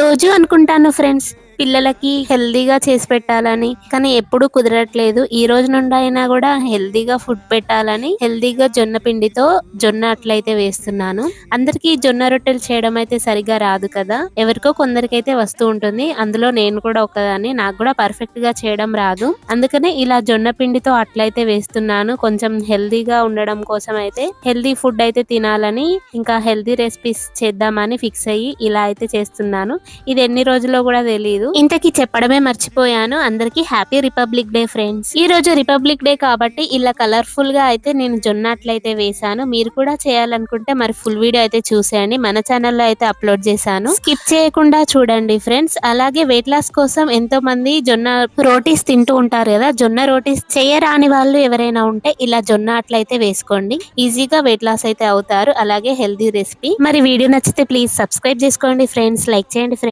రోజు అనుకుంటాను ఫ్రెండ్స్, పిల్లలకి హెల్దీగా చేసి పెట్టాలని, కానీ ఎప్పుడూ కుదరట్లేదు. ఈ రోజు నుండి అయినా కూడా హెల్దీగా ఫుడ్ పెట్టాలని హెల్దీగా జొన్న పిండితో జొన్న అట్లయితే వేస్తున్నాను. అందరికీ జొన్న రొట్టెలు చేయడం అయితే సరిగా రాదు కదా, ఎవరికో కొందరికైతే వస్తూ ఉంటుంది. అందులో నేను కూడా ఒకదాన్ని. నాకు కూడా పర్ఫెక్ట్ గా చేయడం రాదు. అందుకనే ఇలా జొన్న పిండితో అట్లయితే వేస్తున్నాను. కొంచెం హెల్దీగా ఉండడం కోసం అయితే, హెల్దీ ఫుడ్ అయితే తినాలని, ఇంకా హెల్దీ రెసిపీస్ చేద్దామని ఫిక్స్ అయ్యి ఇలా అయితే చేస్తున్నాను. ఇది ఎన్ని రోజుల్లో కూడా తెలియదు. ఇంతకీ చెప్పడమే మర్చిపోయాను, అందరికి హ్యాపీ రిపబ్లిక్ డే ఫ్రెండ్స్. ఈ రోజు రిపబ్లిక్ డే కాబట్టి ఇలా కలర్ఫుల్ గా అయితే నేను జొన్న అట్లయితే వేసాను. మీరు కూడా చేయాలనుకుంటే మరి ఫుల్ వీడియో అయితే చూసేయండి. మన ఛానల్లో అయితే అప్లోడ్ చేశాను, స్కిప్ చేయకుండా చూడండి ఫ్రెండ్స్. అలాగే వెయిట్ లాస్ కోసం ఎంతో మంది జొన్న రోటీస్ తింటూ ఉంటారు కదా, జొన్న రోటీస్ చేయరాని వాళ్ళు ఎవరైనా ఉంటే ఇలా జొన్న అట్లయితే వేసుకోండి. ఈజీగా వెయిట్ లాస్ అయితే అవుతారు. అలాగే హెల్దీ రెసిపీ. మరి వీడియో నచ్చితే ప్లీజ్ సబ్స్క్రైబ్ చేసుకోండి ఫ్రెండ్స్, లైక్ చేయండి ఫ్రెండ్స్.